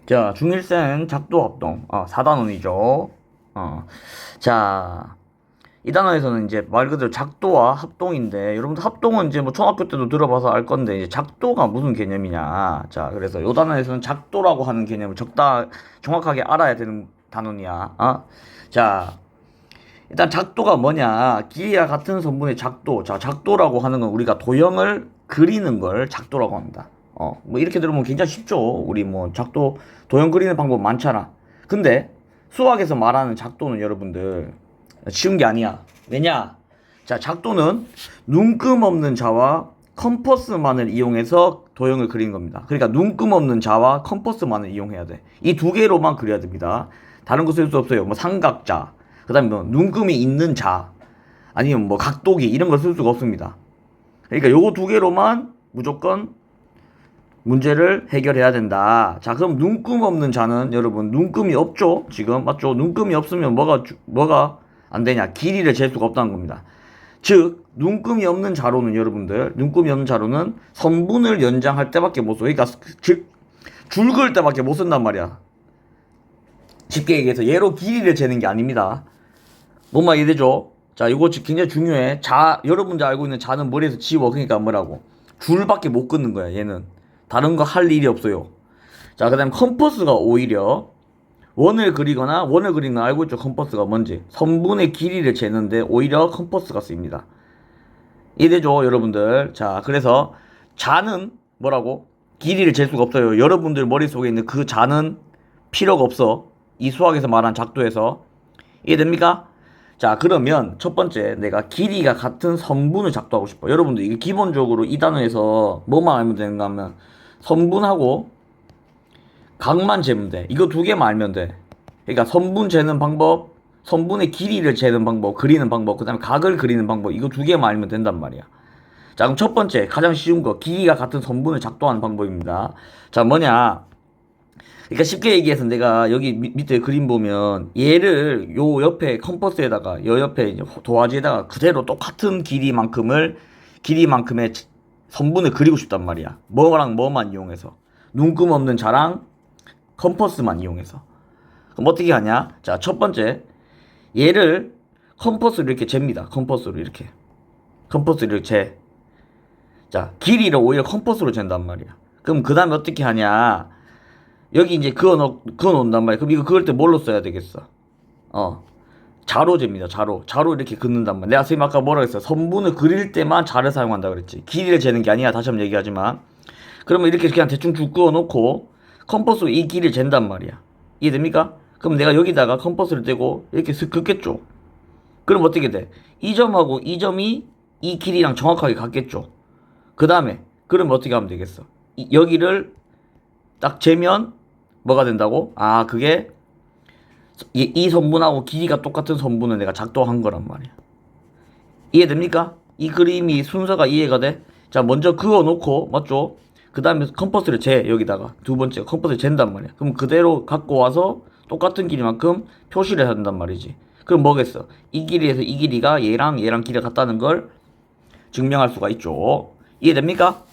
자, 중일생 작도합동. 4단원이죠. 자, 이 단원에서는 이제 말 그대로 작도와 합동인데, 여러분들 합동은 이제 뭐 초등학교 때도 들어봐서 알 건데, 이제 작도가 무슨 개념이냐. 자, 그래서 요 단원에서는 작도라고 하는 개념을 정확하게 알아야 되는 단원이야. 자, 일단 작도가 뭐냐. 길이와 같은 선분의 작도. 자, 작도라고 하는 건 우리가 도형을 그리는 걸 작도라고 합니다. 뭐 이렇게 들으면 굉장히 쉽죠. 우리 뭐 작도 도형 그리는 방법 많잖아. 근데 수학에서 말하는 작도는 여러분들 쉬운 게 아니야. 왜냐? 자, 작도는 눈금 없는 자와 컴퍼스만을 이용해서 도형을 그리는 겁니다. 그러니까 눈금 없는 자와 컴퍼스만을 이용해야 돼. 이 두 개로만 그려야 됩니다. 다른 거 쓸 수 없어요. 뭐 삼각자, 그 다음에 뭐 눈금이 있는 자, 아니면 뭐 각도기 이런 걸 쓸 수가 없습니다. 그러니까 요거 두 개로만 무조건 문제를 해결해야 된다. 자, 그럼 눈금 없는 자는 여러분 눈금이 없죠? 지금 맞죠? 눈금이 없으면 뭐가 안 되냐? 길이를 잴 수가 없다는 겁니다. 즉 눈금이 없는 자로는 여러분들 눈금이 없는 자로는 선분을 연장할 때밖에 못 써. 그러니까 즉 줄 그을 때밖에 못 쓴단 말이야. 쉽게 얘기해서 얘로 길이를 재는 게 아닙니다. 뭔 말 이해되죠? 자, 이거 굉장히 중요해. 자, 여러분들 알고 있는 자는 머리에서 지워. 그러니까 뭐라고? 줄밖에 못 긋는 거야, 얘는. 다른 거 할 일이 없어요. 자, 그 다음 컴퍼스가 오히려 원을 그리는 거 알고 있죠? 컴퍼스가 뭔지. 선분의 길이를 재는데 오히려 컴퍼스가 쓰입니다. 이해되죠, 여러분들? 자, 그래서 자는 뭐라고? 길이를 잴 수가 없어요. 여러분들 머릿속에 있는 그 자는 필요가 없어. 이 수학에서 말한 작도에서. 이해됩니까? 자, 그러면 첫 번째 내가 길이가 같은 선분을 작도하고 싶어. 여러분들 이게 기본적으로 이 단어에서 뭐만 알면 되는가 하면 선분하고 각만 재면 돼. 이거 두 개만 알면 돼. 그러니까 선분 재는 방법, 선분의 길이를 재는 방법, 그리는 방법, 그 다음에 각을 그리는 방법, 이거 두 개만 알면 된단 말이야. 자, 그럼 첫 번째 가장 쉬운 거 길이가 같은 선분을 작도하는 방법입니다. 자, 뭐냐. 그러니까 쉽게 얘기해서 내가 여기 밑에 그림 보면 얘를 요 옆에 컴퍼스에다가 요 옆에 도화지에다가 그대로 똑같은 길이만큼의 선분을 그리고 싶단 말이야. 뭐랑 뭐만 이용해서 눈금 없는 자랑 컴퍼스만 이용해서. 그럼 어떻게 하냐? 자, 첫 번째 얘를 컴퍼스로 이렇게 잽니다. 컴퍼스로 이렇게 재. 자, 길이를 오히려 컴퍼스로 잰단 말이야. 그럼 그 다음에 어떻게 하냐? 여기 이제 그어 놓는단 말이야. 그럼 이거 그을 때 뭘로 써야 되겠어? 자로 잽니다. 자로 이렇게 긋는단 말이야. 내가 선생님 아까 뭐라 했어? 선분을 그릴 때만 자를 사용한다 그랬지. 길이를 재는 게 아니야. 다시 한번 얘기하지만. 그러면 이렇게 그냥 대충 쭉 그어 놓고 컴퍼스로 이 길이를 잰단 말이야. 이해됩니까? 그럼 내가 여기다가 컴퍼스를 떼고 이렇게 슥 긋겠죠. 그럼 어떻게 돼? 이 점하고 이 점이 이 길이랑 정확하게 같겠죠. 그 다음에 그럼 어떻게 하면 되겠어? 여기를 딱 재면 뭐가 된다고? 그게 이 선분하고 길이가 똑같은 선분을 내가 작도한 거란 말이야. 이해됩니까? 이 그림이 순서가 이해가 돼? 자, 먼저 그어 놓고 맞죠? 그 다음에 컴퍼스를 재. 여기다가 두 번째 컴퍼스를 잰단 말이야. 그럼 그대로 갖고 와서 똑같은 길이만큼 표시를 해야 된단 말이지. 그럼 뭐겠어? 이 길이에서 이 길이가 얘랑 길이가 같다는 걸 증명할 수가 있죠. 이해됩니까?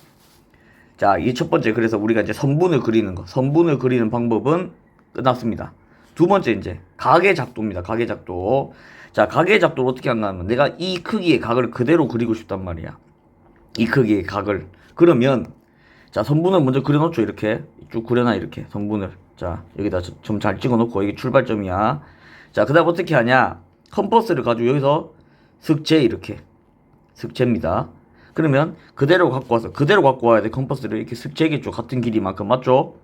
자, 이 첫 번째. 그래서 우리가 이제 선분을 그리는 방법은 끝났습니다. 두 번째 이제 각의 작도입니다. 각의 작도. 자, 각의 작도를 어떻게 하냐 하면 내가 이 크기의 각을 그대로 그리고 싶단 말이야. 이 크기의 각을. 그러면 자, 선분을 먼저 그려놓죠. 이렇게 쭉 그려놔. 이렇게 선분을. 자, 여기다 좀 잘 찍어놓고 이게 출발점이야. 자, 그 다음 어떻게 하냐. 컴퍼스를 가지고 여기서 슥재. 이렇게 슥재입니다. 그러면 그대로 갖고 와야 돼. 컴퍼스를 이렇게 슥 재겠죠. 같은 길이만큼 맞죠?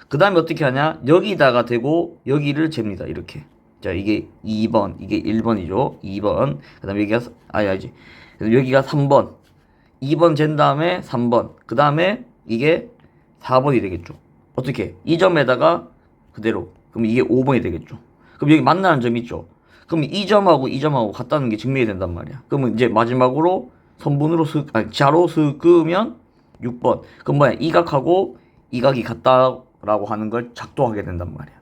그 다음에 어떻게 하냐? 여기다가 대고 여기를 잽니다. 이렇게. 자, 이게 2번, 이게 1번이죠. 2번. 그 다음에 여기가 아니지. 여기가 3번. 2번 잰 다음에 3번. 그 다음에 이게 4번이 되겠죠. 어떻게? 이 점에다가 그대로. 그럼 이게 5번이 되겠죠. 그럼 여기 만나는 점이 있죠. 그럼 이 점하고 이 점하고 같다는 게 증명이 된단 말이야. 그러면 이제 마지막으로 선분으로 자로 끄면 6번. 그럼 뭐야? 이 각하고 이 각이 같다라고 하는 걸 작도하게 된단 말이야.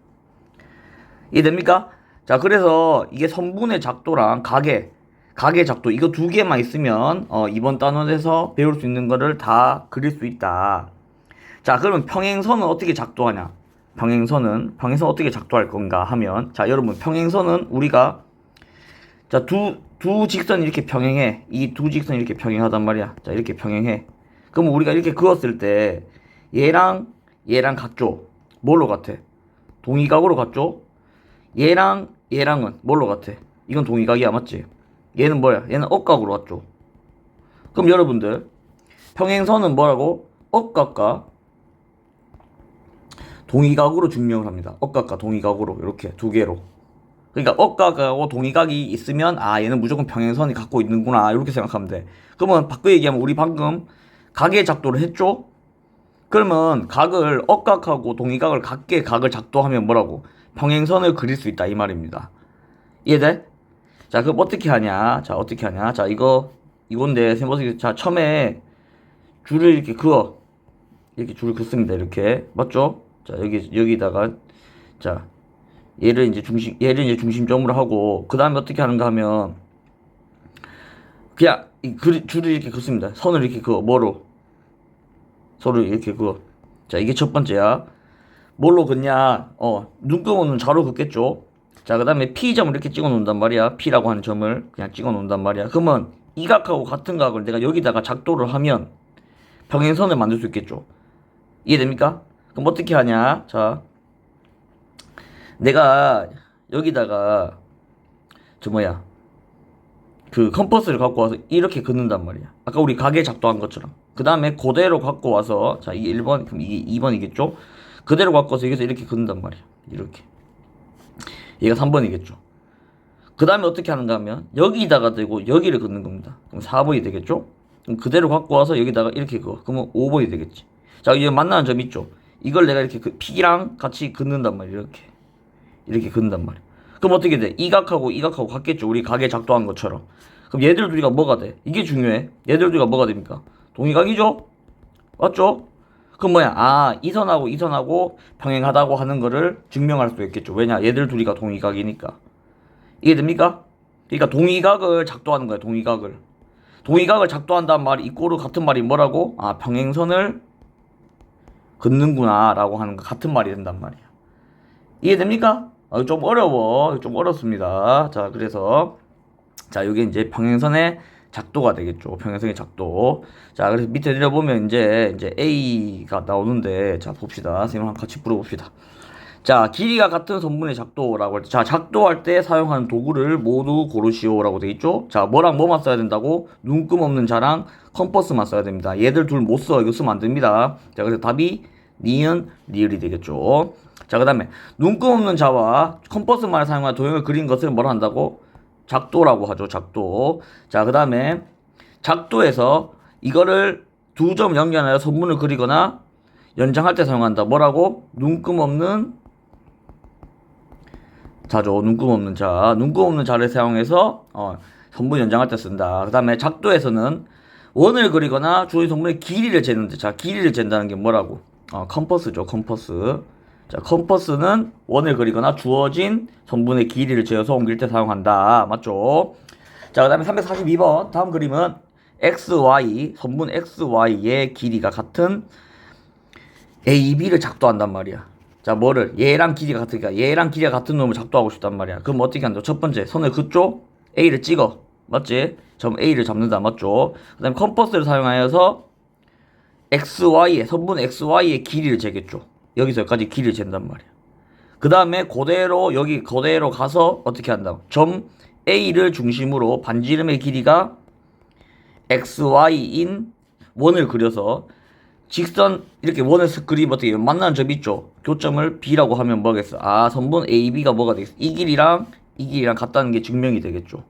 이해됩니까? 자, 그래서 이게 선분의 작도랑 각의 작도 이거 두 개만 있으면 이번 단원에서 배울 수 있는 거를 다 그릴 수 있다. 자, 그러면 평행선은 어떻게 작도하냐? 평행선은 어떻게 작도할 건가 하면, 자 여러분, 평행선은 우리가 자 두 직선이 이렇게 평행해. 이 두 직선이 이렇게 평행하단 말이야. 자 이렇게 평행해. 그럼 우리가 이렇게 그었을 때 얘랑 같죠? 뭘로 같아? 동의각으로 같죠? 얘랑은 뭘로 같아? 이건 동의각이야, 맞지? 얘는 뭐야? 얘는 억각으로 같죠? 그럼 여러분들, 평행선은 뭐라고? 억각과 동의각으로 증명을 합니다. 억각과 동의각으로 이렇게 두 개로. 그러니까 억각하고 동의각이 있으면 얘는 무조건 평행선이 갖고 있는구나 이렇게 생각하면 돼. 그러면 바꿔 얘기하면 우리 방금 각의 작도를 했죠? 그러면 각을 억각하고 동의각을 같게 각을 작도하면 뭐라고? 평행선을 그릴 수 있다 이 말입니다. 이해돼? 자 그럼 어떻게 하냐? 자 이건데 자 처음에 줄을 이렇게 그어. 이렇게 줄을 긋습니다. 이렇게 맞죠? 자 여기다가 자 얘를 이제 중심점으로 하고, 그 다음에 어떻게 하는가 하면 그냥 줄을 이렇게 긋습니다. 선을 이렇게 그어. 뭐로? 선을 이렇게 그어. 자 이게 첫 번째야. 뭘로 긋냐? 눈금없는 자로 긋겠죠. 자 그 다음에 P점을 이렇게 찍어 놓는단 말이야. P라고 하는 점을 그냥 찍어 놓는단 말이야. 그러면 이 각하고 같은 각을 내가 여기다가 작도를 하면 평행선을 만들 수 있겠죠. 이해됩니까? 그럼 어떻게 하냐? 자 내가 여기다가 그 컴퍼스를 갖고 와서 이렇게 긋는단 말이야. 아까 우리 가게 작도한 것처럼. 그 다음에 그대로 갖고 와서, 자 이게 1번, 그럼 이게 2번이겠죠? 그대로 갖고 와서 여기서 이렇게 긋는단 말이야. 이렇게. 얘가 3번이겠죠. 그 다음에 어떻게 하는가 하면 여기다가 대고 여기를 긋는 겁니다. 그럼 4번이 되겠죠? 그럼 그대로 갖고 와서 여기다가 이렇게 그어. 그러면 5번이 되겠지. 자 이제 만나는 점 있죠? 이걸 내가 이렇게 P랑 같이 긋는단 말이야. 이렇게 긋는단 말이야. 그럼 어떻게 돼? 이 각하고 이 각하고 같겠죠? 우리 각에 작도한 것처럼. 그럼 얘들 둘이가 뭐가 돼? 이게 중요해. 얘들 둘이가 뭐가 됩니까? 동의각이죠? 맞죠? 그럼 뭐야? 이 선하고 이 선하고 평행하다고 하는 거를 증명할 수 있겠죠. 왜냐? 얘들 둘이가 동의각이니까. 이해됩니까? 그러니까 동의각을 작도하는 거야. 동의각을 작도한다는 말이 이꼬르 같은 말이 뭐라고? 평행선을 긋는구나 라고 하는 거 같은 말이 된단 말이야. 이해됩니까? 좀 어려워. 좀 어렵습니다. 자, 그래서 자, 이게 이제 평행선의 작도가 되겠죠. 평행선의 작도. 자, 그래서 밑에 내려보면 이제 A가 나오는데, 자, 봅시다. 선생님 같이 풀어봅시다. 자, 길이가 같은 선분의 작도라고 할 때, 자, 작도할 때 사용하는 도구를 모두 고르시오라고 돼 있죠. 자, 뭐랑 뭐만 써야 된다고? 눈금 없는 자랑 컴퍼스만 써야 됩니다. 얘들 둘 못 써. 이거 쓰면 안 됩니다. 자, 그래서 답이 니은, 리을이 되겠죠. 자, 그 다음에 눈금 없는 자와 컴퍼스만을 사용하여 도형을 그린 것을 뭐라 한다고? 작도라고 하죠. 작도. 자, 그 다음에 작도에서 이거를 두 점 연결하여 선분을 그리거나 연장할 때 사용한다. 뭐라고? 눈금 없는 자죠. 눈금 없는 자. 눈금 없는 자를 사용해서 선분 연장할 때 쓴다. 그 다음에 작도에서는 원을 그리거나 주어진 선분의 길이를 재는데, 자, 길이를 잰다는 게 뭐라고? 컴퍼스죠. 컴퍼스. 자, 컴퍼스는 원을 그리거나 주어진 선분의 길이를 재어서 옮길 때 사용한다. 맞죠? 자, 그 다음에 342번. 다음 그림은 XY, 선분 XY의 길이가 같은 AB를 작도한단 말이야. 자, 뭐를? 얘랑 길이가 같으니까 얘랑 길이가 같은 놈을 작도하고 싶단 말이야. 그럼 어떻게 한다? 첫 번째, 선을 긋죠? A를 찍어. 맞지? 점 A를 잡는다. 맞죠? 그 다음에 컴퍼스를 사용하여서 XY의, 선분 XY의 길이를 재겠죠. 여기서 여기까지 길이를 잰단 말이야. 그 다음에 여기 그대로 가서 어떻게 한다? 점 A를 중심으로 반지름의 길이가 XY인 원을 그려서 직선 이렇게 원을 그리면 어떻게 만나는 점이 있죠? 교점을 B라고 하면 뭐겠어? 선분 AB가 뭐가 되겠어? 이 길이랑 같다는 게 증명이 되겠죠.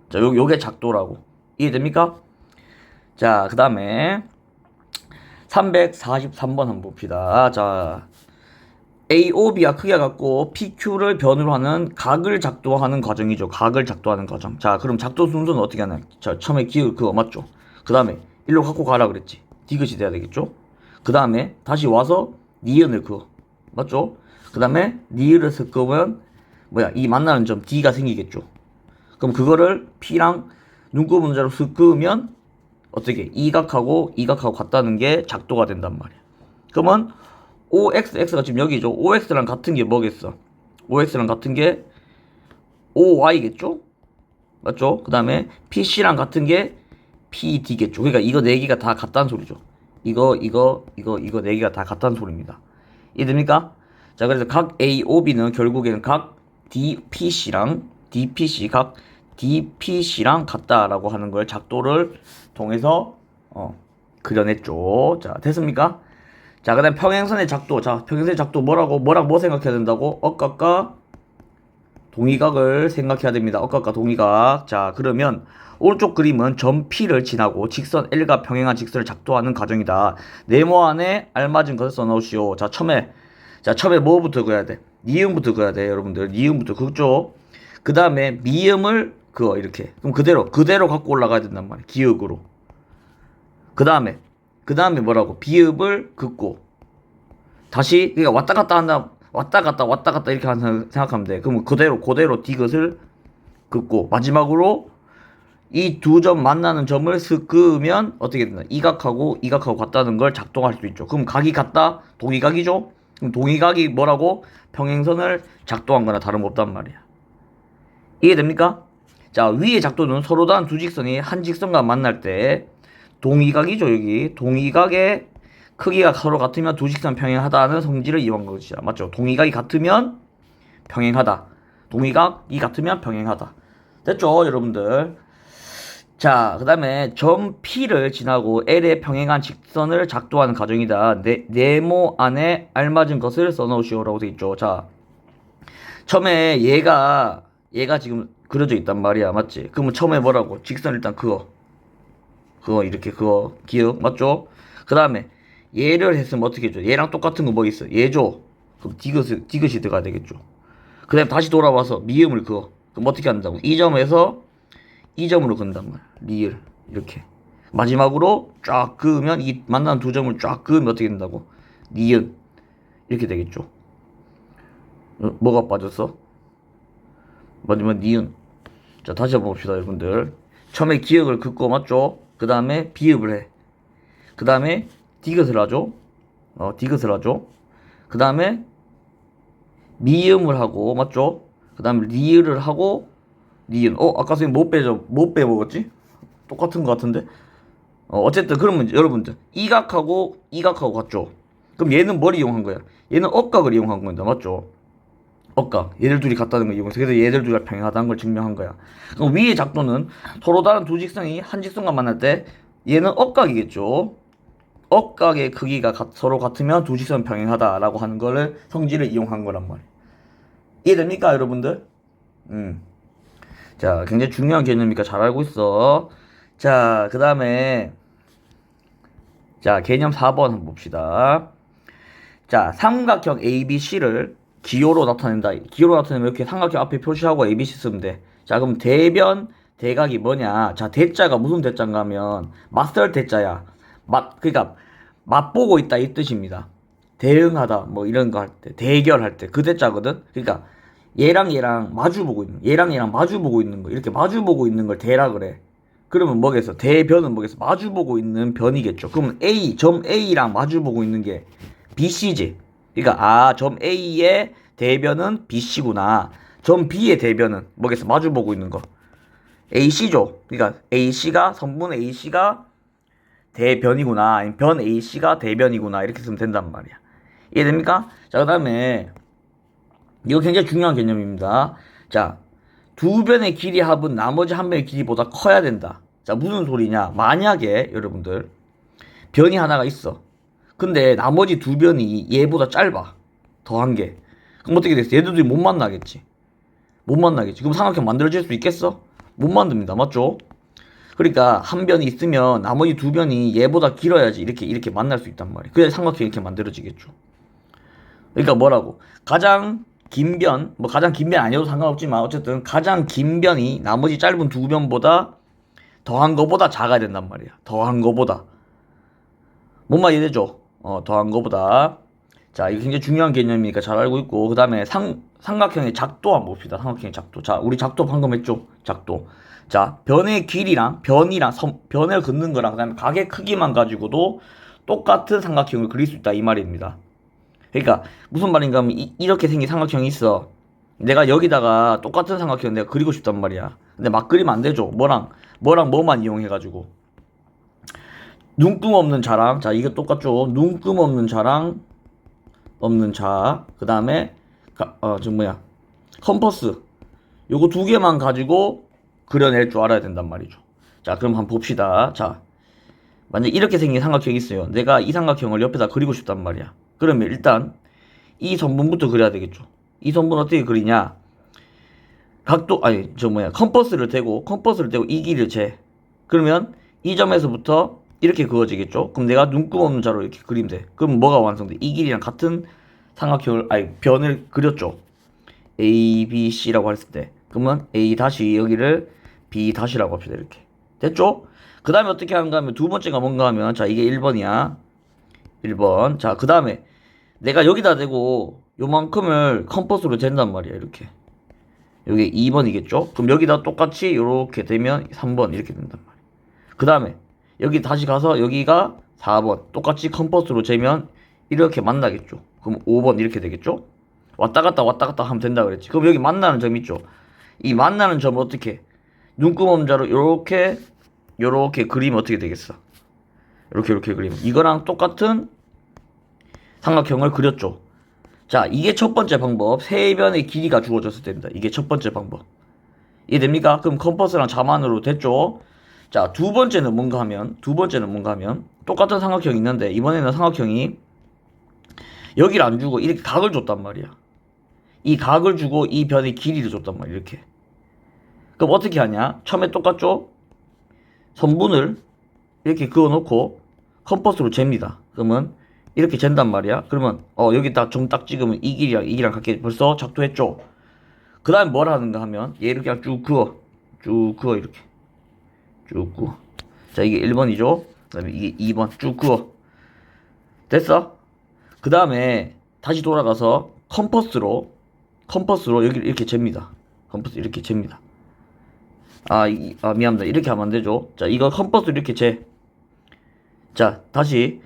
자, 요게 작도라고. 이해됩니까? 자, 그 다음에 343번 한번 봅시다. 자, AOB가 크기가 같고 PQ를 변으로 하는 각을 작도하는 과정이죠. 각을 작도하는 과정. 자, 그럼 작도 순서는 어떻게 하나? 자, 처음에 기울 그거 맞죠? 그 다음에 일로 갖고 가라 그랬지. 디귿이 돼야 되겠죠? 그 다음에 다시 와서 니은을 그어. 맞죠? 그 다음에 니은을 섞으면 이 만나는 점 D가 생기겠죠. 그럼 그거를 P랑 눈곱 문자로 섞으면 어떻게? 이 각하고 같다는 게 작도가 된단 말이야. 그러면 OX가 지금 여기죠. OX랑 같은 게 뭐겠어? OX랑 같은 게 OY겠죠? 맞죠? 그 다음에 PC랑 같은 게 PD겠죠. 그러니까 이거 네 개가 다 같다는 소리죠. 이거 네 개가 다 같다는 소리입니다. 이해됩니까? 자, 그래서 각 A, O, B는 결국에는 각 DPC랑 각 DPC랑 같다라고 하는 걸 작도를 통해서 그려냈죠. 자, 됐습니까? 자, 그 다음 평행선의 작도. 자, 평행선의 작도 뭐 생각해야 된다고? 억각과 동의각을 생각해야 됩니다. 억각과 동의각. 자, 그러면 오른쪽 그림은 점 P를 지나고 직선 L과 평행한 직선을 작도하는 과정이다. 네모 안에 알맞은 것을 써놓으시오. 자, 처음에 뭐부터 그어야 돼? 니은부터 그어야 돼, 여러분들. 니은부터 긋죠. 그 다음에 미음을 그어, 이렇게. 그럼 그대로 갖고 올라가야 된단 말이야. 기역으로. 그 다음에 뭐라고? 비읍을 긋고. 다시, 그러니까 왔다 갔다 이렇게 생각하면 돼. 그럼 그대로 디귿을 긋고. 마지막으로 이 두 점 만나는 점을 쓱 그으면 어떻게 된다? 이각하고 같다는 걸 작동할 수 있죠. 그럼 각이 같다? 동의각이죠? 그럼 동의각이 뭐라고? 평행선을 작동한 거나 다름없단 말이야. 이해됩니까? 자, 위의 작도는 서로 다른 두 직선이 한 직선과 만날 때 동의각이죠, 여기. 동의각의 크기가 서로 같으면 두 직선 평행하다는 성질을 이용한 것이야. 맞죠? 동의각이 같으면 평행하다. 동의각이 같으면 평행하다. 됐죠, 여러분들? 자, 그 다음에 점 P를 지나고 L에 평행한 직선을 작도하는 과정이다. 네모 안에 알맞은 것을 써놓으시오라고 되어 있죠. 자, 처음에 얘가 지금 그려져 있단 말이야. 맞지? 그러면 처음에 뭐라고? 직선 일단 그어. 이렇게 그어. 기억. 맞죠? 그 다음에 얘를 했으면 어떻게 해줘? 얘랑 똑같은 거 뭐 있어? 얘죠? 그럼 디귿이 들어가야 되겠죠. 그 다음에 다시 돌아와서 미음을 그어. 그럼 어떻게 한다고? 이 점에서 이 점으로 그은단 말이야. 리을. 이렇게. 마지막으로 쫙 그으면 이 만나는 두 점을 쫙 그으면 어떻게 된다고? 니은. 이렇게 되겠죠. 뭐가 빠졌어? 마지막 니은. 자, 다시 한번 봅시다, 여러분들. 처음에 기역을 긋고, 맞죠? 그 다음에 비읍을 해. 그 다음에 디귿을 하죠. 디귿을 하죠. 그 다음에 미음을 하고, 맞죠? 그 다음에 리을을 하고, 니은. 아까 선생님 못 빼먹었지? 똑같은 것 같은데? 어쨌든, 그러면 여러분들, 이각하고 같죠? 그럼 얘는 뭘 이용한 거야? 얘는 억각을 이용한 겁니다. 맞죠? 억각. 얘들 둘이 같다는 걸 이용해서. 그래서 얘들 둘이 평행하다는 걸 증명한 거야. 그럼 위의 작도는 서로 다른 두 직선이 한 직선과 만날 때 얘는 억각이겠죠. 억각의 크기가 서로 같으면 두 직선 평행하다라고 하는 거를 성질을 이용한 거란 말이에요. 이해됩니까, 여러분들? 자, 굉장히 중요한 개념이니까 잘 알고 있어. 자, 그 다음에 자, 개념 4번 한번 봅시다. 자, 삼각형 ABC를 기호로 나타낸다. 기호로 나타내면 이렇게 삼각형 앞에 표시하고 ABC 쓰면 돼. 자, 그럼 대변 대각이 뭐냐? 자, 대자가 무슨 대자인가 하면 맞설 대자야. 그러니까 맞보고 있다 이 뜻입니다. 대응하다 뭐 이런 거 할 때, 대결할 때 그 대자거든. 그러니까 얘랑 마주보고 있는 거 이렇게 마주보고 있는 걸 대라 그래. 그러면 뭐겠어? 대변은 뭐겠어? 마주보고 있는 변이겠죠. 그러면 점 A랑 마주보고 있는 게 BC지. 그러니까 점 A의 대변은 BC구나. 점 B의 대변은 뭐겠어? 마주보고 있는 거 AC죠. 그러니까 성분 AC가 대변이구나. 아니면 변 AC가 대변이구나. 이렇게 쓰면 된단 말이야. 이해됩니까? 자, 그 다음에 이거 굉장히 중요한 개념입니다. 자, 두 변의 길이 합은 나머지 한 변의 길이보다 커야 된다. 자, 무슨 소리냐? 만약에 여러분들 변이 하나가 있어. 근데 나머지 두 변이 얘보다 짧아. 더한 게. 그럼 어떻게 됐어? 얘들이 못 만나겠지. 그럼 삼각형 만들어질 수 있겠어? 못 만듭니다. 맞죠? 그러니까 한 변이 있으면 나머지 두 변이 얘보다 길어야지 이렇게 만날 수 있단 말이야. 그래야 삼각형이 이렇게 만들어지겠죠. 그러니까 뭐라고? 가장 긴 변, 뭐 가장 긴 변 아니어도 상관없지만 어쨌든 가장 긴 변이 나머지 짧은 두 변보다 더한 거보다 작아야 된단 말이야. 더한 거보다. 뭔 말 이해되죠? 더한 거보다. 자, 이거 굉장히 중요한 개념이니까 잘 알고 있고, 그 다음에 삼각형의 작도 한번 봅시다. 삼각형의 작도. 자, 우리 작도 방금 했죠? 작도. 자, 변의 길이랑 변을 긋는 거랑 그 다음에 각의 크기만 가지고도 똑같은 삼각형을 그릴 수 있다 이 말입니다. 그러니까 무슨 말인가 하면 이렇게 생긴 삼각형이 있어. 내가 여기다가 똑같은 삼각형 내가 그리고 싶단 말이야. 근데 막 그리면 안 되죠. 뭐랑 뭐만 이용해가지고. 눈금 없는 자랑. 자, 이거 똑같죠. 눈금 없는 자랑, 없는 자. 그 다음에, 컴퍼스. 요거 두 개만 가지고 그려낼 줄 알아야 된단 말이죠. 자, 그럼 한번 봅시다. 자, 만약 이렇게 생긴 삼각형이 있어요. 내가 이 삼각형을 옆에다 그리고 싶단 말이야. 그러면 일단 이 선분부터 그려야 되겠죠. 이 선분 어떻게 그리냐? 컴퍼스를 대고 이 길이를 재. 그러면 이 점에서부터 이렇게 그어지겠죠. 그럼 내가 눈금 없는 자로 이렇게 그리면 돼. 그럼 뭐가 완성돼? 이 길이랑 같은 변을 그렸죠. A, B, C라고 했을 때. 그러면 A 다시 여기를 B 다시라고 합시다. 이렇게. 됐죠? 그 다음에 어떻게 하는가 하면 두 번째가 뭔가 하면, 자, 이게 1번이야. 1번. 자, 그 다음에 내가 여기다 대고 요만큼을 컴퍼스로 잰단 말이야. 이렇게. 여기 2번이겠죠? 그럼 여기다 똑같이 이렇게 되면 3번 이렇게 된단 말이야. 그 다음에 여기 다시 가서 여기가 4번 똑같이 컴퍼스로 재면 이렇게 만나겠죠. 그럼 5번 이렇게 되겠죠? 왔다 갔다 하면 된다 그랬지. 그럼 여기 만나는 점 있죠. 이 만나는 점을 어떻게 눈금 엄자로 요렇게 그리면 어떻게 되겠어? 이렇게 그리면 이거랑 똑같은 삼각형을 그렸죠. 자, 이게 첫 번째 방법. 세 변의 길이가 주어졌을 때입니다. 이게 첫 번째 방법. 이해됩니까? 그럼 컴퍼스랑 자만으로 됐죠. 자, 두 번째는 뭔가 하면 똑같은 삼각형이 있는데 이번에는 삼각형이 여기를 안 주고 이렇게 각을 줬단 말이야. 이 각을 주고 이 변의 길이를 줬단 말이야. 이렇게. 그럼 어떻게 하냐? 처음에 똑같죠? 선분을 이렇게 그어놓고 컴퍼스로 잽니다. 그러면 이렇게 잰단 말이야. 그러면 여기 딱 점 딱 찍으면 이 길이랑 같게 벌써 작도했죠. 그 다음에 뭘 하는가 하면 얘를 그냥 쭉 그어 이렇게 쭉 그어. 자, 이게 1번이죠. 그 다음에 이게 2번 쭉 그어. 됐어? 그 다음에 다시 돌아가서 컴퍼스로 여기를 이렇게 잽니다. 컴퍼스 이렇게 잽니다. 미안합니다. 이렇게 하면 안 되죠. 자, 이거 컴퍼스로 이렇게 재. 자, 다시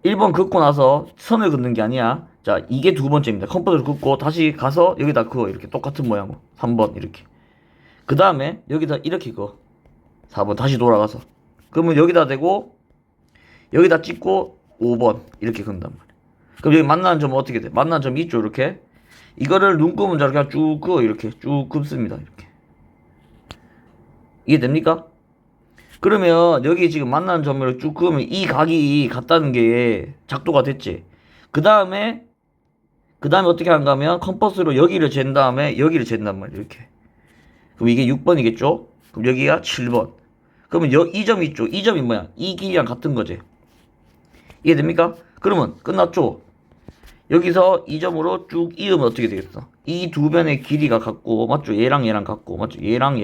1번 긋고 나서 선을 긋는 게 아니야. 자, 이게 두 번째입니다. 컴퍼스를 긋고 다시 가서 여기다 그어. 이렇게 똑같은 모양으로 3번 이렇게. 그 다음에 여기다 이렇게 그어. 4번 다시 돌아가서. 그러면 여기다 대고 여기다 찍고 5번 이렇게 그은단 말이야. 그럼 여기 만나는 점은 어떻게 돼? 만나는 점이 있죠. 이렇게. 이거를 눈금은 잘 그냥 쭉 그어. 이렇게 쭉 긋습니다. 이렇게. 이해됩니까? 그러면 여기 지금 만나는 점을 쭉 그으면 이 각이 같다는 게 작도가 됐지. 그 다음에 어떻게 하는가 하면 컴퍼스로 여기를 잰 다음에 여기를 잰단 말이야. 이렇게. 그럼 이게 6번이겠죠? 그럼 여기가 7번. 그러면 이 점이 있죠? 이 점이 뭐야? 이 길이랑 같은 거지. 이해됩니까? 그러면 끝났죠? 여기서 이 점으로 쭉 이으면 어떻게 되겠어? 이 두 변의 길이가 같고, 맞죠? 얘랑 같고, 맞죠? 얘랑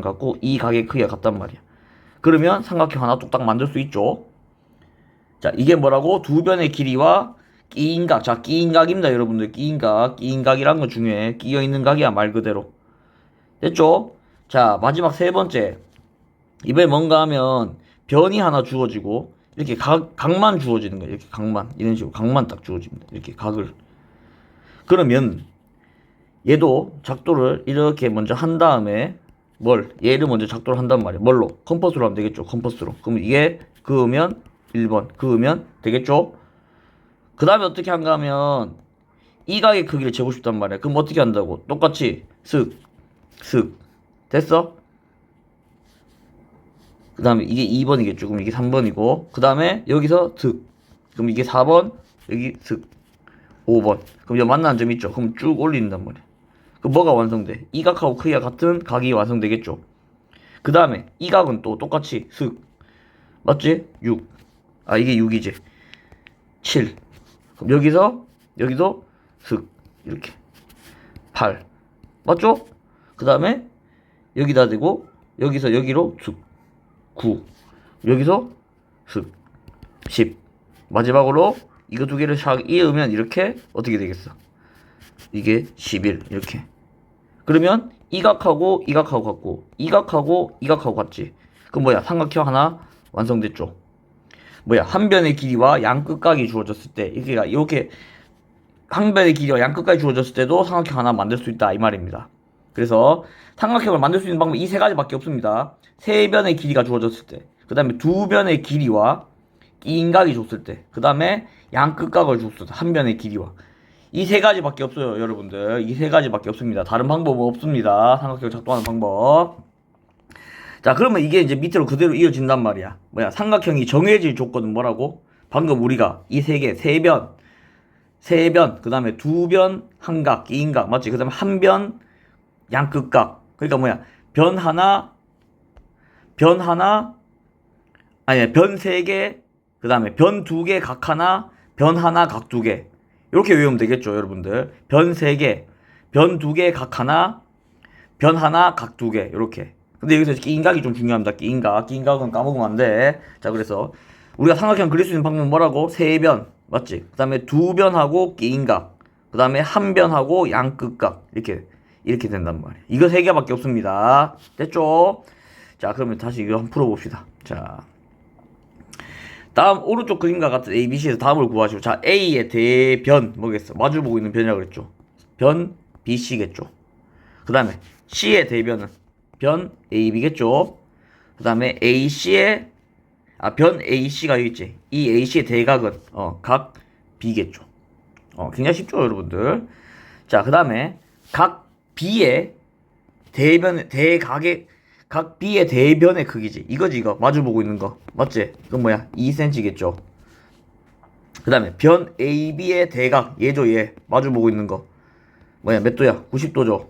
같고, 이 각의 크기가 같단 말이야. 그러면 삼각형 하나 뚝딱 만들 수 있죠. 자, 이게 뭐라고? 두 변의 길이와 끼인 각. 자, 끼인 각입니다, 여러분들. 끼인 각이란 건 중요해. 끼어 있는 각이야, 말 그대로. 됐죠? 자, 마지막 세 번째. 이번에 뭔가 하면 변이 하나 주어지고, 이렇게 각만 주어지는 거예요. 이렇게 각만. 이런 식으로 각만 딱 주어집니다. 이렇게 각을. 그러면 얘도 작도를 이렇게 먼저 한 다음에 얘를 먼저 작도를 한단 말이야. 뭘로? 컴퍼스로 하면 되겠죠. 컴퍼스로. 그럼 이게 그으면 1번. 그으면 되겠죠. 그 다음에 어떻게 한가 하면 이 각의 크기를 재고 싶단 말이야. 그럼 어떻게 한다고? 똑같이 슥. 됐어? 그 다음에 이게 2번이겠죠. 그럼 이게 3번이고. 그 다음에 여기서 슥. 그럼 이게 4번. 여기 슥. 5번. 그럼 여기 만나는 점 있죠. 그럼 쭉 올린단 말이야. 그럼 뭐가 완성돼? 이 각하고 크기가 같은 각이 완성되겠죠. 그 다음에 이 각은 또 똑같이 슥. 맞지? 6. 이게 6이지. 7. 그럼 여기도 슥. 이렇게. 8. 맞죠? 그 다음에 여기다 대고 여기서 여기로 슥. 9. 여기서 슥. 10. 마지막으로 이거 두 개를 샥 이으면 이렇게 어떻게 되겠어? 이게 11 이렇게. 그러면 이 각하고 이 각하고 같고 이 각하고 이 각하고 같지. 그럼 뭐야? 삼각형 하나 완성됐죠. 한 변의 길이와 양 끝각이 주어졌을 때 이렇게 한 변의 길이와 양끝까지 주어졌을 때도 삼각형 하나 만들 수 있다 이 말입니다. 그래서 삼각형을 만들 수 있는 방법이 이 세 가지밖에 없습니다. 세 변의 길이가 주어졌을 때, 그 다음에 두 변의 길이와 끼인각이 줬을 때, 그 다음에 양끝각을 줬을 때 한 변의 길이와 이 세 가지밖에 없어요, 여러분들. 이 세 가지밖에 없습니다. 다른 방법은 없습니다. 삼각형 작동하는 방법. 자, 그러면 이게 이제 밑으로 그대로 이어진단 말이야. 뭐야, 삼각형이 정해질 조건은 뭐라고? 방금 우리가 이 세 개, 세 변, 그 다음에 두 변, 한각, 끼인각, 맞지? 그 다음에 한 변, 양끝각. 그러니까 뭐야, 변 하나, 아니, 변 세 개, 그 다음에 변 두 개, 각 하나, 변 하나, 각 두 개. 이렇게 외우면 되겠죠, 여러분들. 변 세 개, 변 두 개, 각 하나, 변 하나, 각 두 개. 이렇게. 근데 여기서 끼인각이 좀 중요합니다. 끼인각은 까먹으면 안 돼. 자, 그래서 우리가 삼각형 그릴 수 있는 방법은 뭐라고? 세 변, 맞지? 그 다음에 두 변하고 끼인각, 그 다음에 한 변하고 양끝각. 이렇게 된단 말이에요. 이거 세 개밖에 없습니다. 됐죠? 자, 그러면 다시 이거 한번 풀어봅시다. 자, 다음 오른쪽 그림과 같은 A, B, C에서 다음을 구하시고, 자, A의 대변 뭐겠어? 마주보고 있는 변이라고 그랬죠. 변 B, C겠죠. 그 다음에 C의 대변은 변 A, B겠죠. 그 다음에 AC의 변 AC가 여기 있지. 이 AC의 대각은 각 B겠죠. 굉장히 쉽죠, 여러분들. 자, 그 다음에 각 B의 각 B의 대변의 크기지. 이거지, 이거. 마주보고 있는 거. 맞지? 이건 뭐야? 2cm겠죠. 그 다음에 변 AB의 대각. 얘죠, 얘. 마주보고 있는 거. 뭐야, 몇 도야? 90도죠.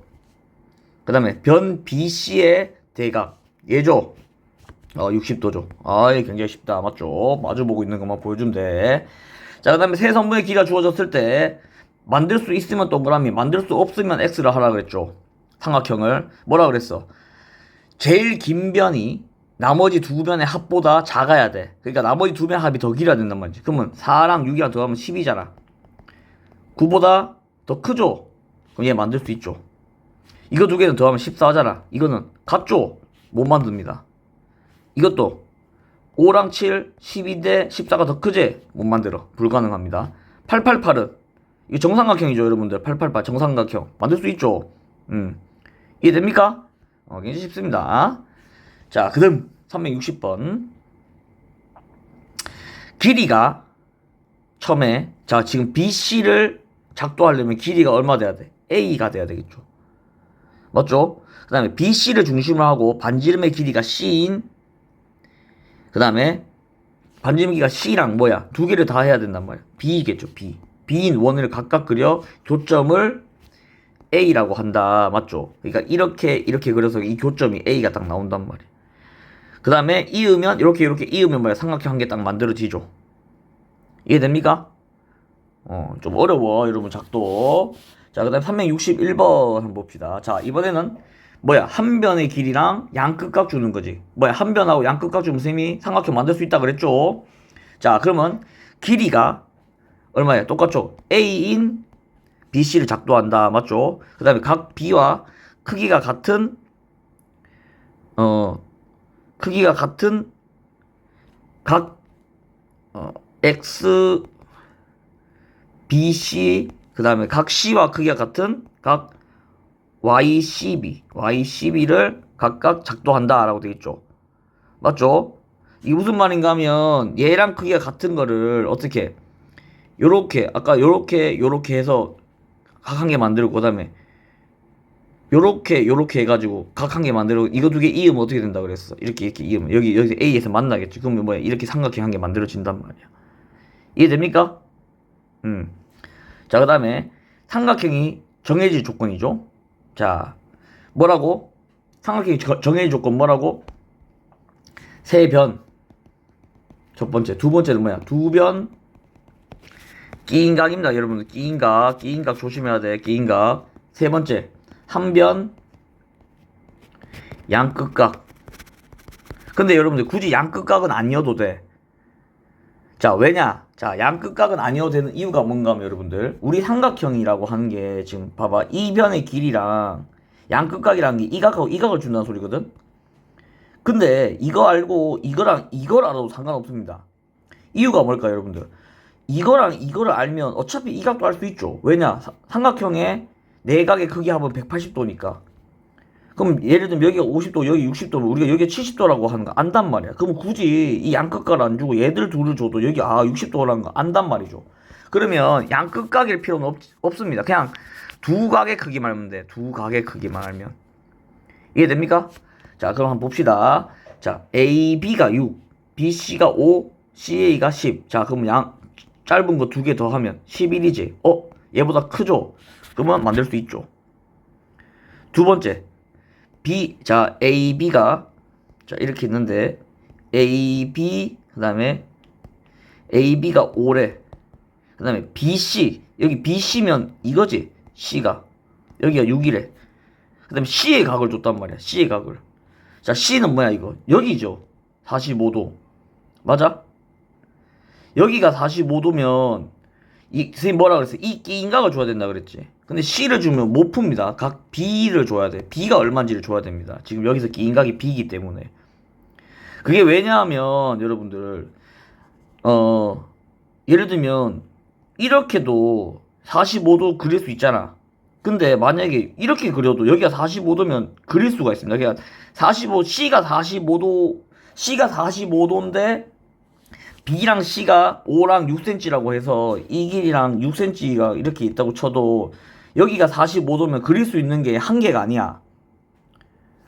그 다음에 변 BC의 대각. 얘죠? 60도죠. 굉장히 쉽다. 맞죠? 마주보고 있는 것만 보여주면 돼. 자, 그 다음에 세 선분의 길이가 주어졌을 때, 만들 수 있으면 동그라미, 만들 수 없으면 X를 하라 그랬죠. 삼각형을. 뭐라 그랬어? 제일 긴 변이 나머지 두 변의 합보다 작아야 돼. 그러니까 나머지 두 변의 합이 더 길어야 된단 말이지. 그러면 4랑 6이랑 더하면 10이잖아. 9보다 더 크죠? 그럼 얘 만들 수 있죠. 이거 두 개는 더하면 14잖아. 이거는 같죠? 못 만듭니다. 이것도 5랑 7, 12대 14가 더 크지? 못 만들어. 불가능합니다. 888은 이거 정삼각형이죠, 여러분들. 888 정삼각형 만들 수 있죠? 이해됩니까? 굉장히 쉽습니다. 자, 그 다음 360번 길이가 처음에, 자, 지금 BC를 작도하려면 길이가 얼마 돼야 돼? A가 돼야 되겠죠. 맞죠? 그 다음에 BC를 중심으로 하고 반지름의 길이가 C인, 그 다음에 반지름 길이가 C랑 뭐야? 두 개를 다 해야 된단 말이야. B겠죠, B. B인 원을 각각 그려 교점을 A라고 한다. 맞죠? 그러니까 이렇게 그려서 이 교점이 A가 딱 나온단 말이야. 그 다음에 이으면 이렇게 이으면 뭐야? 삼각형 한 개 딱 만들어지죠. 이해됩니까? 좀 어려워, 여러분, 작도. 자, 그 다음에 361번 한번 봅시다. 자, 이번에는 뭐야? 한 변의 길이랑 양끝각 주는 거지. 뭐야? 한 변하고 양끝각 주면 쌤이 삼각형 만들 수 있다 그랬죠? 자, 그러면 길이가 얼마야? 똑같죠? A인 BC를 작도한다. 맞죠? 그 다음에 각 B와 크기가 같은 각 X BC, 그 다음에 각 C와 크기가 같은 각 YCB를 각각 작도한다 라고 되어있죠. 맞죠? 이게 무슨 말인가 하면 얘랑 크기가 같은 거를 어떻게 요렇게 아까 요렇게 해서 각 한 개 만들고, 그 다음에 요렇게 해가지고 각 한 개 만들고, 이거 두 개 이으면 어떻게 된다 그랬어? 이렇게 이으면 여기서 A에서 만나겠지. 그러면 뭐야? 이렇게 삼각형 한 개 만들어진단 말이야. 이해됩니까? 자, 그 다음에 삼각형이 정해질 조건이죠. 자, 뭐라고? 삼각형이 정해질 조건 뭐라고? 세 변. 첫 번째. 두 번째는 뭐야? 두 변 끼인각입니다, 여러분들. 끼인각 조심해야 돼. 끼인각. 세 번째, 한 변 양끝각. 근데 여러분들 굳이 양끝각은 아니어도 돼. 자, 왜냐? 자, 양끝각은 아니어도 되는 이유가 뭔가 하면, 여러분들, 우리 삼각형이라고 하는 게 지금 봐봐, 이 변의 길이랑 양끝각이라는 게 이각하고 이각을 준다는 소리거든. 근데 이거 알고 이걸 알아도 상관없습니다. 이유가 뭘까요, 여러분들? 이거랑 이거를 알면 어차피 이 각도 알 수 있죠. 왜냐? 삼각형의 내각의 크기 합은 180도니까. 그럼 예를 들면 여기가 50도, 여기 60도면 우리가 여기 70도라고 하는 거 안단 말이야. 그럼 굳이 이 양끝각을 안 주고 얘들 둘을 줘도 여기 60도라는 거 안단 말이죠. 그러면 양끝각일 필요는 없습니다. 그냥 두 각의 크기만 알면 돼. 두 각의 크기만 알면. 이해됩니까? 자, 그럼 한번 봅시다. 자, AB가 6, BC가 5, CA가 10. 자, 그럼 짧은 거 두 개 더 하면 11이지. 얘보다 크죠? 그러면 만들 수 있죠. 두 번째. 자, AB가, 자, 이렇게 있는데, AB, 그 다음에, AB가 5래. 그 다음에 BC, 여기 BC면 이거지. C가. 여기가 6이래. 그 다음에 C의 각을 줬단 말이야. C의 각을. 자, C는 뭐야, 이거? 여기죠. 45도. 맞아? 여기가 45도면, 선생님 뭐라 그랬어? 이 끼인각을 줘야 된다 그랬지. 근데 C를 주면 못 풉니다. 각 B를 줘야 돼. B가 얼마인지를 줘야 됩니다. 지금 여기서 끼인각이 B이기 때문에. 그게 왜냐하면, 여러분들, 예를 들면, 이렇게도 45도 그릴 수 있잖아. 근데 만약에 이렇게 그려도 여기가 45도면 그릴 수가 있습니다. 그러니까 C가 45도인데 B랑 C가 5랑 6cm라고 해서 이 길이랑 6cm가 이렇게 있다고 쳐도 여기가 45도면 그릴 수 있는 게 한 개가 아니야.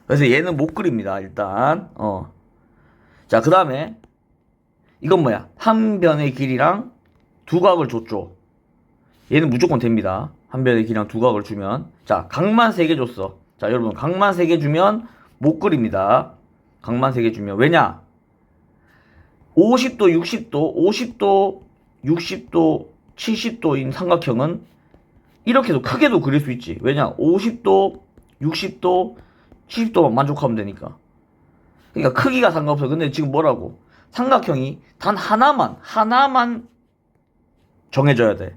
그래서 얘는 못 그립니다. 일단 자, 그 다음에 이건 뭐야? 한 변의 길이랑 두 각을 줬죠. 얘는 무조건 됩니다. 한 변의 길이랑 두 각을 주면. 자, 각만 3개 줬어. 자, 여러분 각만 3개 주면 못 그립니다. 각만 3개 주면. 왜냐? 50도, 60도, 50도, 60도, 70도인 삼각형은 이렇게도 크게도 그릴 수 있지. 왜냐? 50도, 60도, 70도만 만족하면 되니까. 그러니까 크기가 상관없어. 근데 지금 뭐라고? 삼각형이 단 하나만 정해져야 돼.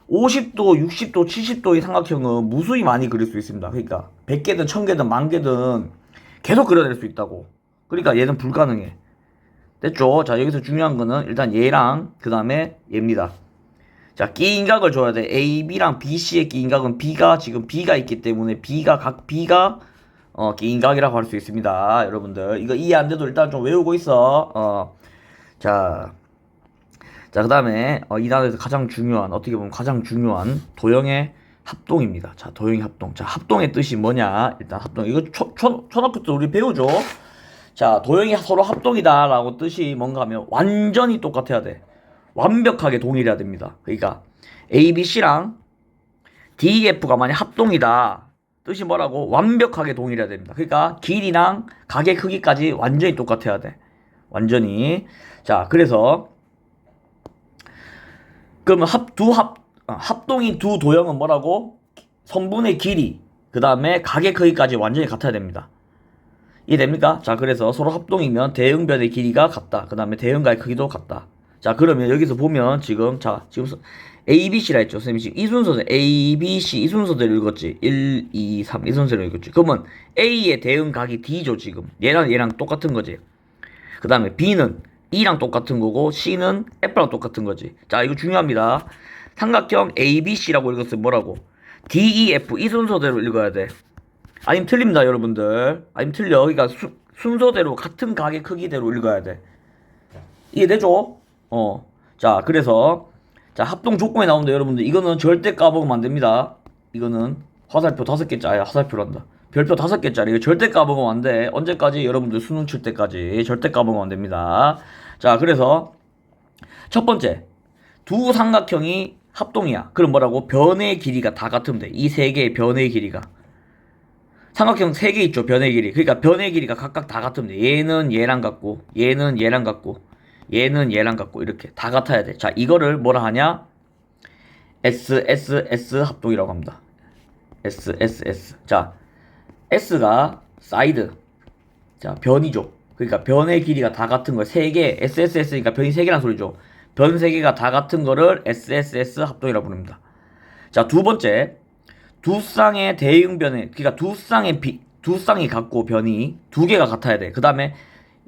50도, 60도, 70도의 삼각형은 무수히 많이 그릴 수 있습니다. 그러니까 100개든 1000개든 10,000개든 계속 그려낼 수 있다고. 그러니까 얘는 불가능해. 됐죠? 자, 여기서 중요한 거는 일단 얘랑 그 다음에 얘입니다. 자, 끼인각을 줘야 돼. AB랑 BC의 끼인각은 지금 B가 있기 때문에 각 B가 끼인각이라고 할 수 있습니다. 여러분들 이거 이해 안 돼도 일단 좀 외우고 있어. 자, 그 다음에 이 단어에서 어떻게 보면 가장 중요한 도형의 합동입니다. 자, 도형의 합동. 자, 합동의 뜻이 뭐냐? 일단 합동. 이거 초등학교 때 우리 배우죠? 자, 도형이 서로 합동이다 라고 뜻이 뭔가 하면 완전히 똑같아야 돼. 완벽하게 동일해야 됩니다. 그러니까 ABC랑 DEF가 만약 합동이다. 뜻이 뭐라고? 완벽하게 동일해야 됩니다. 그러니까 길이랑 각의 크기까지 완전히 똑같아야 돼. 완전히. 자, 그래서 그러면 합동인 두 도형은 뭐라고? 선분의 길이, 그 다음에 각의 크기까지 완전히 같아야 됩니다. 이해됩니까? 자, 그래서 서로 합동이면 대응변의 길이가 같다. 그 다음에 대응가의 크기도 같다. 자, 그러면 여기서 보면 지금 ABC라 했죠. 선생님 지금 이 순서대로 ABC 이 순서대로 읽었지. 1, 2, 3 이 순서대로 읽었지. 그러면 A의 대응각이 D죠. 지금 얘랑 똑같은 거지. 그 다음에 B는 E랑 똑같은 거고 C는 F랑 똑같은 거지. 자, 이거 중요합니다. 삼각형 ABC라고 읽었으면 뭐라고? DEF 이 순서대로 읽어야 돼. 아니면 틀립니다, 여러분들. 아니면 틀려. 그러니까 순서대로 같은 각의 크기대로 읽어야 돼. 이해되죠? 자, 그래서 자, 합동 조건이 나오는데 여러분들 이거는 절대 까먹으면 안 됩니다. 이거는 화살표 5개짜리, 화살표란다. 별표 5개짜리. 이거 절대 까먹으면 안 돼. 언제까지? 여러분들 수능 칠 때까지 절대 까먹으면 안 됩니다. 자, 그래서 첫 번째, 두 삼각형이 합동이야. 그럼 뭐라고? 변의 길이가 다 같으면 돼. 이 세 개의 변의 길이가. 삼각형 3개 있죠. 변의 길이. 그러니까 변의 길이가 각각 다 같으면 돼. 얘는 얘랑 같고, 얘는 얘랑 같고, 얘는 얘랑 같고, 이렇게 다 같아야 돼. 자, 이거를 뭐라 하냐? SSS 합동이라고 합니다. SSS. 자, S가 사이드. 자, 변이죠. 그러니까 변의 길이가 다 같은 거 3개, SSS니까 변이 3개란 소리죠. 변 3개가 다 같은 거를 SSS 합동이라고 부릅니다. 자, 두 번째. 두 쌍의 대응변에, 그러니까 두 쌍이 같고 변이 2개가 같아야 돼. 그 다음에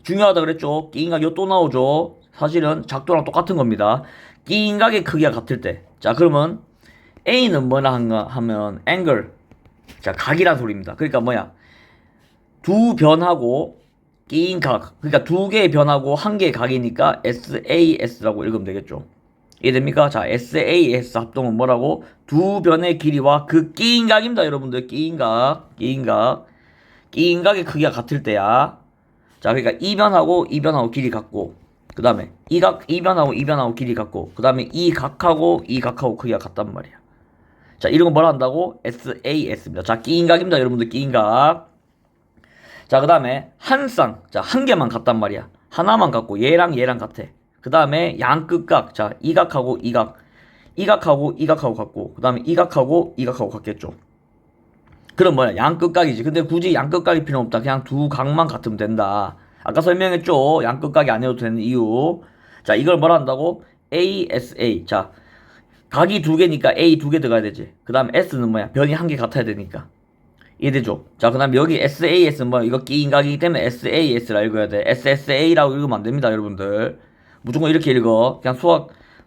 중요하다 그랬죠. 끼인각 이거 또 나오죠. 사실은 작도랑 똑같은 겁니다. 끼인각의 크기가 같을 때. 자, 그러면 A는 뭐라 하면 angle. 자, 각이란 소리입니다. 그러니까 뭐야? 두 변하고 끼인 각. 그러니까 두 개의 변하고 한 개의 각이니까 SAS라고 읽으면 되겠죠. 이해됩니까? 자, SAS 합동은 뭐라고? 두 변의 길이와 그 끼인 각입니다, 여러분들. 끼인 각. 끼인 각의 크기가 같을 때야. 자, 그러니까 이 변하고 이 변하고 길이 같고, 그 다음에 이 변하고 이 변하고 길이 같고, 그 다음에 이 각하고 이 각하고 크기가 같단 말이야. 자, 이런 거 뭐라 한다고? SAS입니다. 자, 끼인각입니다, 여러분들. 끼인각. 자, 그 다음에 한 쌍. 자, 한 개만 같단 말이야. 하나만 같고 얘랑 얘랑 같아. 그 다음에 양끝각. 자, 이 각하고 이 각. 이 각하고 이 각하고 같고, 그 다음에 이 각하고 이 각하고 같겠죠. 그럼 뭐야? 양끝각이지. 근데 굳이 양끝각이 필요 없다. 그냥 두 각만 같으면 된다. 아까 설명했죠? 양끝각이 안 해도 되는 이유. 자, 이걸 뭐라 한다고? ASA. 자, 각이 두 개니까 A 두 개 들어가야 되지. 그 다음 S는 뭐야? 변이 한 개 같아야 되니까. 이해되죠? 자, 그 다음 여기 SAS는 뭐야? 이거 끼인각이기 때문에 SAS라 읽어야 돼. SSA라고 읽으면 안 됩니다, 여러분들. 무조건 이렇게 읽어. 그냥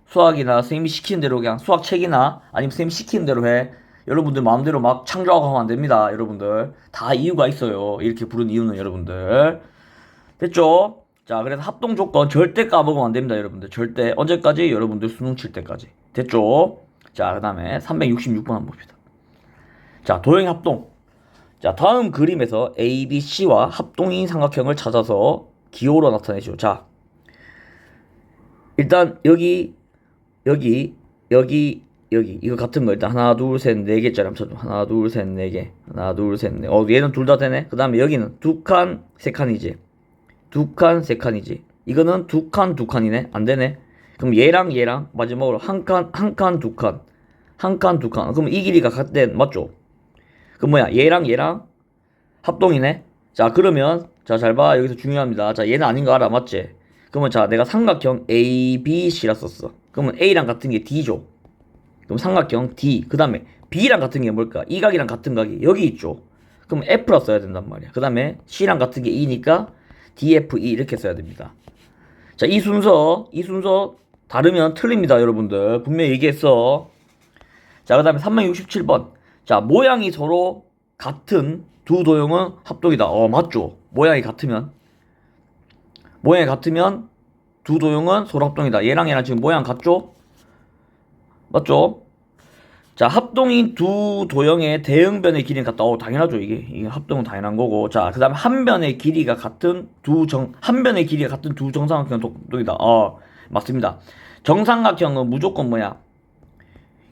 수학이나 선생님이 시키는 대로, 그냥 수학책이나 아니면 선생님이 시키는 대로 해. 여러분들 마음대로 막 창조하고 하면 안 됩니다, 여러분들. 다 이유가 있어요. 이렇게 부른 이유는, 여러분들. 됐죠? 자, 그래서 합동 조건 절대 까먹으면 안 됩니다, 여러분들. 절대. 언제까지? 여러분들 수능 칠 때까지. 됐죠? 자, 그 다음에 366번 한번 봅시다. 자, 도형의 합동. 자, 다음 그림에서 A, B, C와 합동인 삼각형을 찾아서 기호로 나타내시오. 자, 일단 여기 이거 같은 거 일단 하나 둘 셋 네 개짜리 한번 쳐줘. 하나 둘 셋 네 개. 하나 둘 셋 네. 얘는 둘 다 되네. 그 다음에 여기는 두 칸 세 칸이지. 두 칸 세 칸이지. 이거는 두 칸이네. 안 되네. 그럼 얘랑 마지막으로 한 칸 두 칸. 그럼 이 길이가 같대. 맞죠? 그럼 뭐야? 얘랑 합동이네. 자, 그러면 자, 잘 봐. 여기서 중요합니다. 자, 얘는 아닌 거 알아. 맞지? 그러면 자, 내가 삼각형 ABC라 썼어. 그러면 A랑 같은 게 D죠. 그럼 삼각형 D. 그 다음에 B랑 같은 게 뭘까? 이 각이랑 같은 각이 여기 있죠. 그럼 F라 써야 된단 말이야. 그 다음에 C랑 같은 게 E니까 DFE 이렇게 써야 됩니다. 자, 이 순서 다르면 틀립니다, 여러분들. 분명히 얘기했어. 자, 그 다음에 367번. 자, 모양이 서로 같은 두 도형은 합동이다. 맞죠? 모양이 같으면 두 도형은 서로 합동이다. 얘랑 지금 모양 같죠? 맞죠? 자, 합동인 두 도형의 대응변의 길이는 같다. 당연하죠. 이게 합동은 당연한 거고. 자, 그 다음에 한 변의 길이가 같은 두 정삼각형은 합동이다. 맞습니다. 정삼각형은 무조건 뭐야?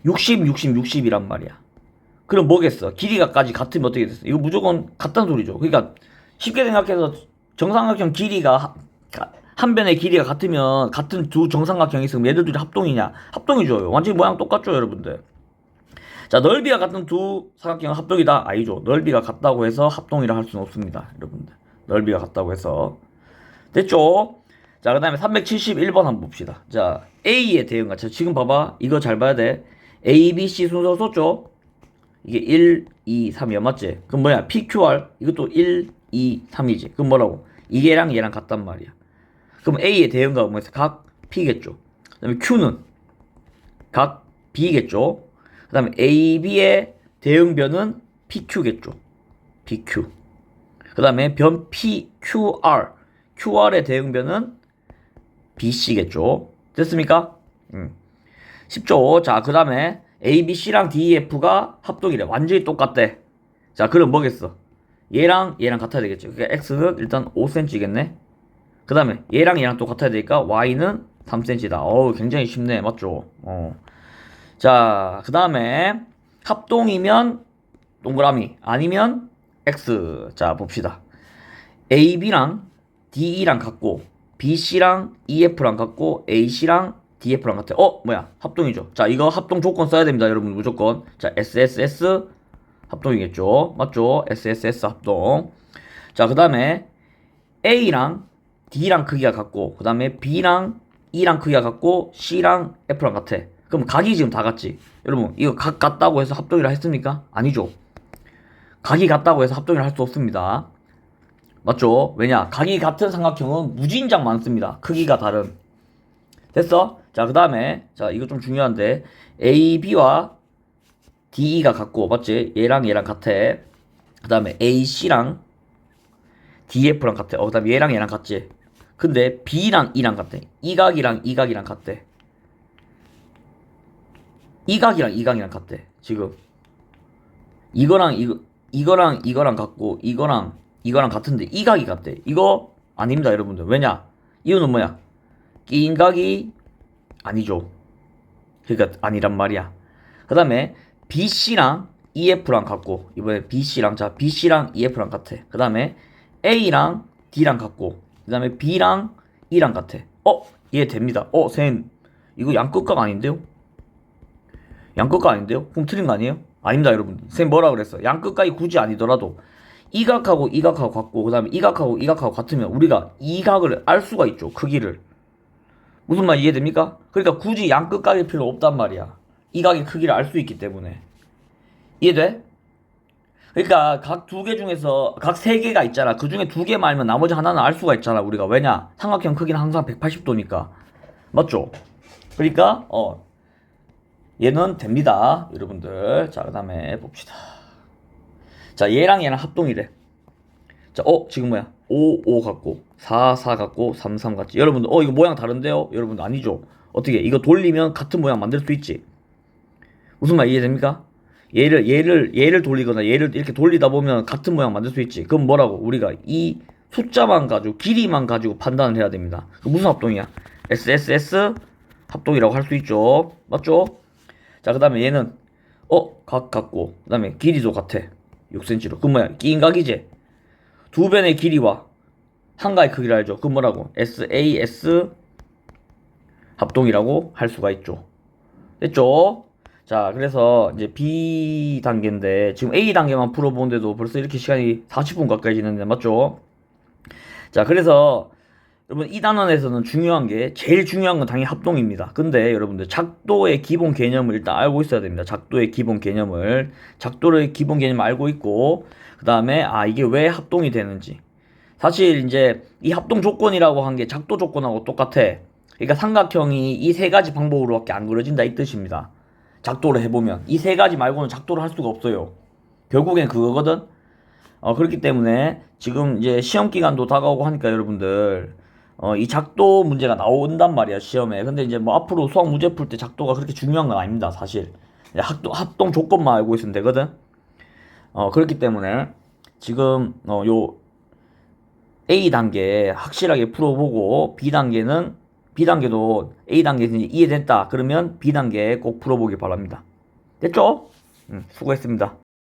60이란 말이야. 그럼 뭐겠어? 길이가까지 같으면 어떻게 됐어? 이거 무조건 같다는 소리죠. 그러니까 쉽게 생각해서 정삼각형 길이가 한 변의 길이가 같으면 같은 두 정삼각형이 있으면 얘들 둘이 합동이냐? 합동이죠. 완전히 모양 똑같죠, 여러분들. 자, 넓이가 같은 두 삼각형은 합동이다. 아니죠. 넓이가 같다고 해서 합동이라 할 수는 없습니다, 여러분들. 넓이가 같다고 해서. 됐죠? 자, 그 다음에 371번 한번 봅시다. 자, A의 대응과. 자, 지금 봐봐. 이거 잘 봐야 돼. A, B, C 순서 썼죠? 이게 1, 2, 3이야. 맞지? 그럼 뭐야? PQR. 이것도 1, 2, 3이지. 그럼 뭐라고? 이게랑 얘랑 같단 말이야. 그럼 A의 대응과 뭐겠어? 각 P겠죠. 그 다음에 Q는 각 B겠죠. 그 다음에 AB의 대응변은 PQ겠죠. PQ. 그 다음에 변 PQR. QR의 대응변은 BC겠죠. 됐습니까? 쉽죠? 자, 그 다음에 A, B, C랑 D, F가 합동이래. 완전히 똑같대. 자, 그럼 뭐겠어? 얘랑 같아야 되겠죠. 그러니까 X는 일단 5cm겠네. 그 다음에 얘랑 똑같아야 되니까 Y는 3cm다. 굉장히 쉽네. 맞죠? 자, 그 다음에 합동이면 동그라미, 아니면 X. 자, 봅시다. AB랑 DE랑 같고, BC랑 EF랑 같고, AC랑 DF랑 같아. 뭐야? 합동이죠. 자, 이거 합동 조건 써야 됩니다, 여러분. 무조건. 자, SSS 합동이겠죠. 맞죠? SSS 합동. 자, 그 다음에 A랑 D랑 크기가 같고, 그 다음에 B랑 E랑 크기가 같고, C랑 F랑 같아. 그럼 각이 지금 다 같지? 여러분, 이거 각 같다고 해서 합동이라 했습니까? 아니죠. 각이 같다고 해서 합동이라 할 수 없습니다. 맞죠? 왜냐? 각이 같은 삼각형은 무진장 많습니다. 크기가 다른. 됐어? 자, 자, 그 다음에, 자, 이거 좀 중요한데, A, B와 DE가 같고, 맞지? 얘랑 얘랑 같아. 그 다음에 A, C랑 DF랑 같아. 그 다음에 얘랑 얘랑 같지? 근데 B랑 E랑 같아. 이각이랑 이각이랑 같대. 이각이랑 이각이랑 같대. 지금. 이거랑 이거랑 같고, 이거랑 같은데, 이각이 같대. 이거 아닙니다, 여러분들. 왜냐? 이유는 뭐야? 끼인 각이 아니죠. 그러니까 아니란 말이야. 그 다음에 BC랑 EF랑 같고 이번에 BC랑 EF랑 같아. 그 다음에 A랑 D랑 같고 그 다음에 B랑 E랑 같아. 이해됩니다. 쌤 이거 양끝각 아닌데요? 양끝각 아닌데요? 그럼 틀린 거 아니에요? 아닙니다, 여러분. 쌤 뭐라 그랬어? 양끝각이 굳이 아니더라도 이각하고 이각하고 같고 그 다음에 이각하고 이각하고 같으면 우리가 이각을 알 수가 있죠. 크기를. 무슨 말 이해됩니까? 그러니까 굳이 양끝각일 필요 없단 말이야. 이 각의 크기를 알 수 있기 때문에. 이해돼? 그러니까 각 두 개 중에서 각 세 개가 있잖아. 그 중에 두 개만 알면 나머지 하나는 알 수가 있잖아. 우리가 왜냐? 삼각형 크기는 항상 180도니까. 맞죠? 그러니까 얘는 됩니다. 여러분들. 자, 그다음에 봅시다. 자, 얘랑 얘랑 합동이래. 자, 지금 뭐야? 5, 5 같고 4, 4 같고 3, 3 같지. 여러분들 이거 모양 다른데요? 여러분들 아니죠? 어떻게 이거 돌리면 같은 모양 만들 수 있지? 무슨 말 이해됩니까? 얘를 돌리거나 얘를 이렇게 돌리다 보면 같은 모양 만들 수 있지. 그럼 뭐라고? 우리가 이 숫자만 가지고 길이만 가지고 판단을 해야 됩니다. 그 무슨 합동이야? SSS 합동이라고 할 수 있죠. 맞죠? 자, 그 다음에 얘는 각 같고 그 다음에 길이도 같아. 6cm로. 그럼 뭐야? 끼인 각이지? 두 변의 길이와 한 가의 크기를 알죠. 그럼 뭐라고? SAS 합동이라고 할 수가 있죠. 됐죠? 자, 그래서 이제 B 단계인데 지금 A 단계만 풀어보는데도 벌써 이렇게 시간이 40분 가까이 지났는데 맞죠? 자, 그래서 여러분 이 단원에서는 중요한 게 제일 중요한 건 당연히 합동입니다. 근데 여러분들 작도의 기본 개념을 일단 알고 있어야 됩니다. 작도의 기본 개념을 알고 있고 그 다음에 이게 왜 합동이 되는지. 사실 이제 이 합동 조건이라고 한 게 작도 조건하고 똑같아. 그러니까 삼각형이 이 세 가지 방법으로밖에 안 그려진다 이 뜻입니다. 작도를 해보면 이 세 가지 말고는 작도를 할 수가 없어요. 결국엔 그거거든. 그렇기 때문에 지금 이제 시험 기간도 다가오고 하니까 여러분들 이 작도 문제가 나온단 말이야 시험에. 근데 이제 뭐 앞으로 수학 문제 풀 때 작도가 그렇게 중요한 건 아닙니다 사실. 합동 조건만 알고 있으면 되거든. 그렇기 때문에 지금 요 A 단계 확실하게 풀어보고 B단계도 A단계에서 이해됐다 그러면 B단계 꼭 풀어보길 바랍니다. 됐죠? 수고했습니다.